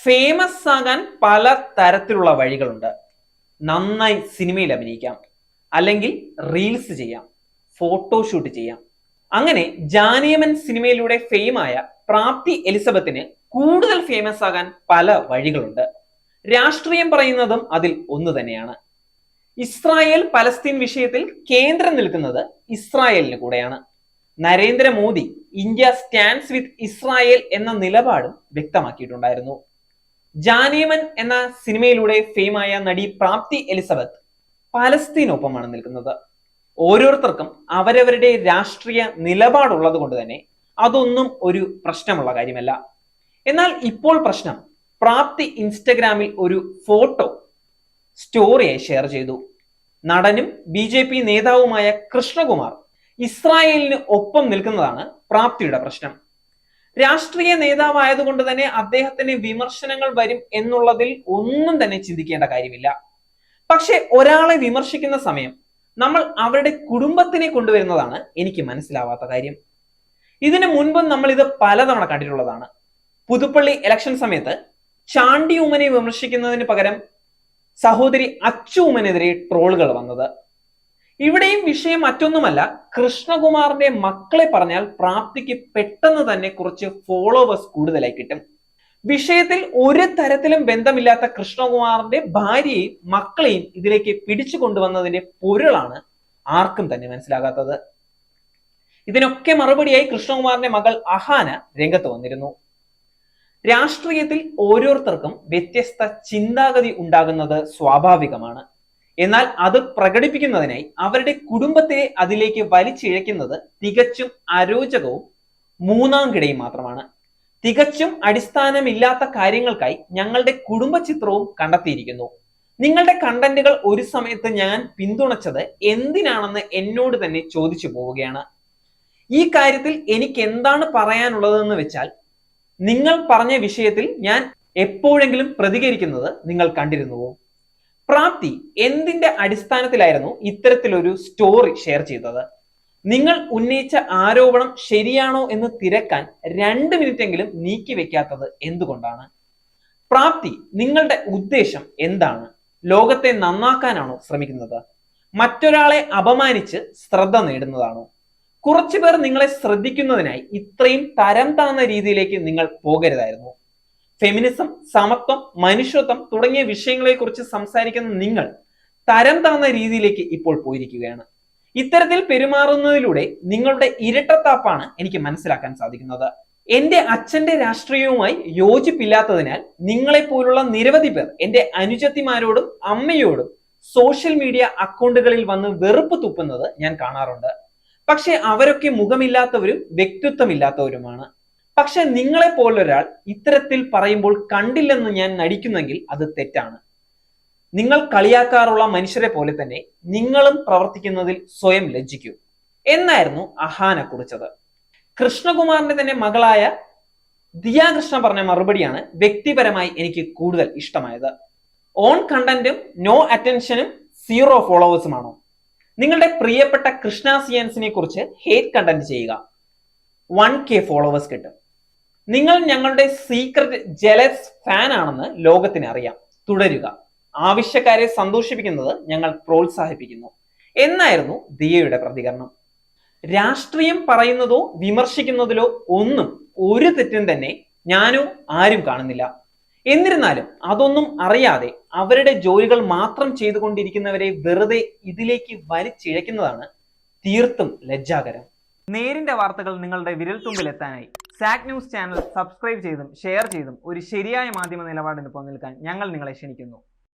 Famous ആകാൻ പല തരത്തിലുള്ള വഴികളുണ്ട്. നന്നായി സിനിമയിൽ അഭിനയിക്കാം, അല്ലെങ്കിൽ റീൽസ് ചെയ്യാം, ഫോട്ടോഷൂട്ട് ചെയ്യാം. അങ്ങനെ ജാനിയമൻ സിനിമയിലൂടെ ഫെയിമായ പ്രാപ്തി എലിസബത്തിന് കൂടുതൽ ഫേമസ് ആകാൻ പല വഴികളുണ്ട്. രാഷ്ട്രീയം പറയുന്നതും അതിൽ ഒന്ന് തന്നെയാണ്. ഇസ്രായേൽ പലസ്തീൻ വിഷയത്തിൽ കേന്ദ്രം നിൽക്കുന്നത് ഇസ്രായേലിന് കൂടെയാണ്. നരേന്ദ്രമോദി ഇന്ത്യ സ്റ്റാൻഡ്സ് വിത്ത് ഇസ്രായേൽ എന്ന നിലപാടും വ്യക്തമാക്കിയിട്ടുണ്ടായിരുന്നു. ജാനിയമൻ എന്ന സിനിമയിലൂടെ ഫെയിമായ നടി പ്രാപ്തി എലിസബത്ത് പലസ്തീനൊപ്പമാണ് നിൽക്കുന്നത്. ഓരോരുത്തർക്കും അവരവരുടെ രാഷ്ട്രീയ നിലപാടുള്ളത് കൊണ്ട് തന്നെ അതൊന്നും ഒരു പ്രശ്നമുള്ള കാര്യമല്ല. എന്നാൽ ഇപ്പോൾ പ്രശ്നം, പ്രാപ്തി ഇൻസ്റ്റഗ്രാമിൽ ഒരു ഫോട്ടോ സ്റ്റോറിയായി ഷെയർ ചെയ്തു. നടനും BJP നേതാവുമായ കൃഷ്ണകുമാർ ഇസ്രായേലിന് ഒപ്പം നിൽക്കുന്നതാണ് പ്രാപ്തിയുടെ പ്രശ്നം. രാഷ്ട്രീയ നേതാവായതുകൊണ്ട് തന്നെ അദ്ദേഹത്തിന് വിമർശനങ്ങൾ വരും എന്നുള്ളതിൽ ഒന്നും തന്നെ ചിന്തിക്കേണ്ട കാര്യമില്ല. പക്ഷെ ഒരാളെ വിമർശിക്കുന്ന സമയം നമ്മൾ അവരുടെ കുടുംബത്തിനെ കൊണ്ടുവരുന്നതാണ് എനിക്ക് മനസ്സിലാവാത്ത കാര്യം. ഇതിനു മുൻപും നമ്മൾ ഇത് പലതവണ കണ്ടിട്ടുള്ളതാണ്. പുതുപ്പള്ളി ഇലക്ഷൻ സമയത്ത് ചാണ്ടി ഉമ്മനെ വിമർശിക്കുന്നതിന് പകരം സഹോദരി അച്ചു ഉമ്മനെതിരെ ട്രോളുകൾ വന്നത്. ഇവിടെയും വിഷയം മറ്റൊന്നുമല്ല, കൃഷ്ണകുമാറിന്റെ മക്കളെ പറഞ്ഞാൽ പ്രാപ്തിക്ക് പെട്ടെന്ന് തന്നെ കുറച്ച് ഫോളോവേഴ്സ് കൂടുതലായി കിട്ടും. വിഷയത്തിൽ ഒരു തരത്തിലും ബന്ധമില്ലാത്ത കൃഷ്ണകുമാറിന്റെ ഭാര്യയെയും മക്കളെയും ഇതിലേക്ക് പിടിച്ചു കൊണ്ടുവന്നതിന്റെ പൊരുളാണ് ആർക്കും തന്നെ മനസ്സിലാകാത്തത്. ഇതിനൊക്കെ മറുപടിയായി കൃഷ്ണകുമാറിന്റെ മകൾ അഹാന രംഗത്ത് വന്നിരുന്നു. രാഷ്ട്രീയത്തിൽ ഓരോരുത്തർക്കും വ്യത്യസ്ത ചിന്താഗതി ഉണ്ടാകുന്നത് സ്വാഭാവികമാണ്. എന്നാൽ അത് പ്രകടിപ്പിക്കുന്നതിനായി അവരുടെ കുടുംബത്തെ അതിലേക്ക് വലിച്ചിഴയ്ക്കുന്നത് തികച്ചും അരോചകവും മൂന്നാം കിടയും മാത്രമാണ്. തികച്ചും അടിസ്ഥാനമില്ലാത്ത കാര്യങ്ങൾക്കായി ഞങ്ങളുടെ കുടുംബ ചിത്രവും കണ്ടെത്തിയിരിക്കുന്നു. നിങ്ങളുടെ കണ്ടന്റുകൾ ഒരു സമയത്ത് ഞാൻ പിന്തുണച്ചത് എന്തിനാണെന്ന് എന്നോട് തന്നെ ചോദിച്ചു പോവുകയാണ്. ഈ കാര്യത്തിൽ എനിക്ക് എന്താണ് പറയാനുള്ളതെന്ന് വെച്ചാൽ, നിങ്ങൾ പറഞ്ഞ വിഷയത്തിൽ ഞാൻ എപ്പോഴെങ്കിലും പ്രതികരിക്കുന്നത് നിങ്ങൾ കണ്ടിരുന്നുവോ? പ്രാപ്തി എന്തിന്റെ അടിസ്ഥാനത്തിലായിരുന്നു ഇത്തരത്തിലൊരു സ്റ്റോറി ഷെയർ ചെയ്തത്? നിങ്ങൾ ഉന്നയിച്ച ആരോപണം ശരിയാണോ എന്ന് തിരക്കാൻ 2 മിനിറ്റെങ്കിലും നീക്കി വെക്കാത്തത് എന്തുകൊണ്ടാണ്? പ്രാപ്തി, നിങ്ങളുടെ ഉദ്ദേശം എന്താണ്? ലോകത്തെ നന്നാക്കാനാണോ ശ്രമിക്കുന്നത്? മറ്റൊരാളെ അപമാനിച്ച് ശ്രദ്ധ നേടുന്നതാണോ? കുറച്ചുപേർ നിങ്ങളെ ശ്രദ്ധിക്കുന്നതിനായി ഇത്രയും തരം താഴ്ന്ന രീതിയിലേക്ക് നിങ്ങൾ പോകരുതായിരുന്നു. ഫെമിനിസം, സമത്വം, മനുഷ്യത്വം തുടങ്ങിയ വിഷയങ്ങളെ കുറിച്ച് സംസാരിക്കുന്ന നിങ്ങൾ തരം താഴ്ന്ന രീതിയിലേക്ക് ഇപ്പോൾ പോയിരിക്കുകയാണ്. ഇത്തരത്തിൽ പെരുമാറുന്നതിലൂടെ നിങ്ങളുടെ ഇരട്ടത്താപ്പാണ് എനിക്ക് മനസ്സിലാക്കാൻ സാധിക്കുന്നത്. എന്റെ അച്ഛന്റെ രാഷ്ട്രീയവുമായി യോജിപ്പില്ലാത്തതിനാൽ നിങ്ങളെ പോലുള്ള നിരവധി പേർ എന്റെ അനുജത്തിമാരോടും അമ്മയോടും സോഷ്യൽ മീഡിയ അക്കൗണ്ടുകളിൽ വന്ന് വെറുപ്പ് തുപ്പുന്നത് ഞാൻ കാണാറുണ്ട്. പക്ഷെ അവരൊക്കെ മുഖമില്ലാത്തവരും വ്യക്തിത്വമില്ലാത്തവരുമാണ്. പക്ഷെ നിങ്ങളെ പോലൊരാൾ ഇത്തരത്തിൽ പറയുമ്പോൾ കണ്ടില്ലെന്ന് ഞാൻ നടിക്കുന്നെങ്കിൽ അത് തെറ്റാണ്. നിങ്ങൾ കളിയാക്കാറുള്ള മനുഷ്യരെ പോലെ തന്നെ നിങ്ങളും പ്രവർത്തിക്കുന്നതിൽ സ്വയം ലജ്ജിക്കൂ എന്നായിരുന്നു അഹാന കുറിച്ചത്. കൃഷ്ണകുമാറിന്റെ തന്നെ മകളായ ദിയ കൃഷ്ണ പറഞ്ഞ മറുപടിയാണ് വ്യക്തിപരമായി എനിക്ക് കൂടുതൽ ഇഷ്ടമായത്. ഓൺ കണ്ടന്റും നോ അറ്റൻഷനും 0 ഫോളോവേഴ്സുമാണോ? നിങ്ങളുടെ പ്രിയപ്പെട്ട കൃഷ്ണ സിയൻസിനെ കുറിച്ച് ഹേറ്റ് കണ്ടന്റ് ചെയ്യുക, 1K ഫോളോവേഴ്സ് കിട്ടും. നിങ്ങൾ ഞങ്ങളുടെ സീക്രട്ട് ജലസ് ഫാൻ ആണെന്ന് ലോകത്തിന് അറിയാം. തുടരുക. ആവശ്യക്കാരെ സന്തോഷിപ്പിക്കുന്നത് ഞങ്ങൾ പ്രോത്സാഹിപ്പിക്കുന്നു എന്നായിരുന്നു ദിയയുടെ പ്രതികരണം. രാഷ്ട്രീയം പറയുന്നതോ വിമർശിക്കുന്നതിലോ ഒന്നും ഒരു തെറ്റും തന്നെ ഞാനോ ആരും കാണുന്നില്ല. എന്നിരുന്നാലും അതൊന്നും അറിയാതെ അവരുടെ ജോലികൾ മാത്രം ചെയ്തുകൊണ്ടിരിക്കുന്നവരെ വെറുതെ ഇതിലേക്ക് വലിച്ചിഴയ്ക്കുന്നതാണ് തീർത്തും ലജ്ജാകരം. നേരിന്റെ വാർത്തകൾ നിങ്ങളുടെ വിരൽത്തുമ്പിൽ എത്താനായി സാക് ന്യൂസ് ചാനൽ സബ്സ്ക്രൈബ് ചെയ്തും ഷെയർ ചെയ്തും ഒരു ശരിയായ മാധ്യമ നിലപാടിന് നിൽക്കാൻ ഞങ്ങൾ നിങ്ങളെ ക്ഷണിക്കുന്നു.